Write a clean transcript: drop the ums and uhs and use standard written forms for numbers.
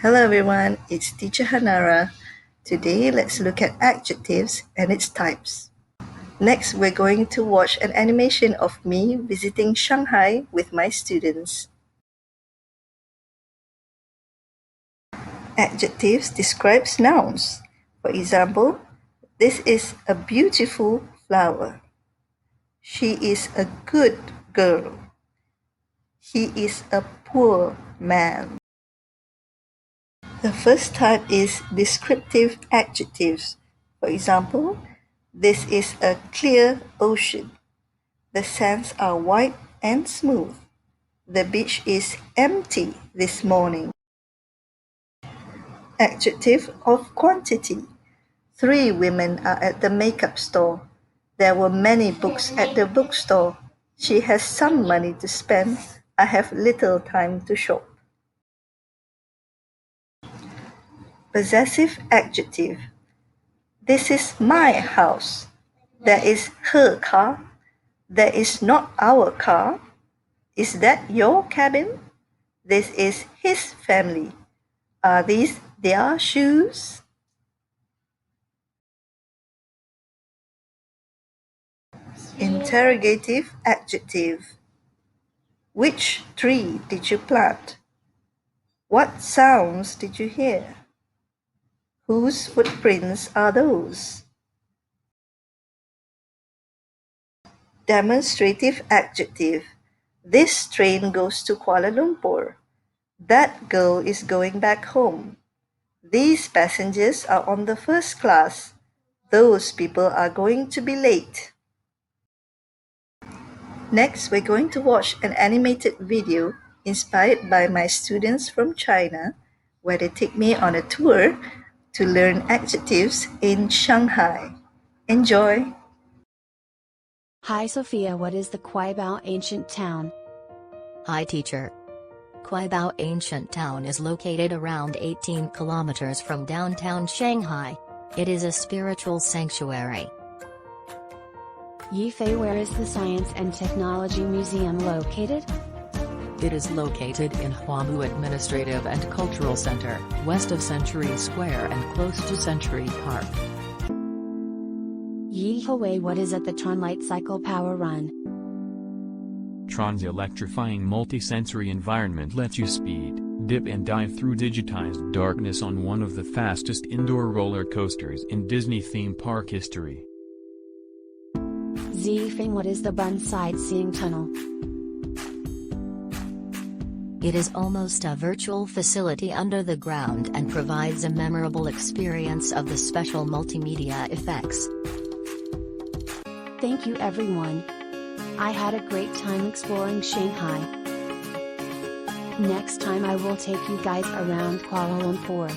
Hello everyone, it's Teacher Hanara. Today let's look at adjectives and its types. Next, we're going to watch an animation of me visiting Shanghai with my students. Adjectives describes nouns. For example, this is a beautiful flower. She is a good girl. He is a poor man. The first type is descriptive adjectives. For example, this is a clear ocean. The sands are white and smooth. The beach is empty this morning. Adjective of quantity. 3 women are at the makeup store. There were many books at the bookstore. She has some money to spend. I have little time to shop. Possessive adjective. This is my house. That is her car. That is not our car. Is that your cabin? This is his family. Are these their shoes? Interrogative adjective. Which tree did you plant? What sounds did you hear? Whose footprints are those? Demonstrative adjective. This train goes to Kuala Lumpur. That girl is going back home. These passengers are on the first class. Those people are going to be late. Next, we're going to watch an animated video inspired by my students from China, where they take me on a tour to learn adjectives in Shanghai. Enjoy! Hi Sophia, what is the Kuaibao ancient town? Hi teacher. Kuaibao ancient town is located around 18 kilometers from downtown Shanghai. It is a spiritual sanctuary. Yifei, where is the Science and Technology Museum located? It is located in Huamu Administrative and Cultural Center, west of Century Square and close to Century Park. Yihawei, what is at the TRON LIGHTCYCLE power run? TRON's electrifying multi-sensory environment lets you speed, dip and dive through digitized darkness on one of the fastest indoor roller coasters in Disney theme park history. Zifeng, what is the BUND sightseeing tunnel? It is almost a virtual facility under the ground and provides a memorable experience of the special multimedia effects. Thank you everyone. I had a great time exploring Shanghai. Next time I will take you guys around Kuala Lumpur.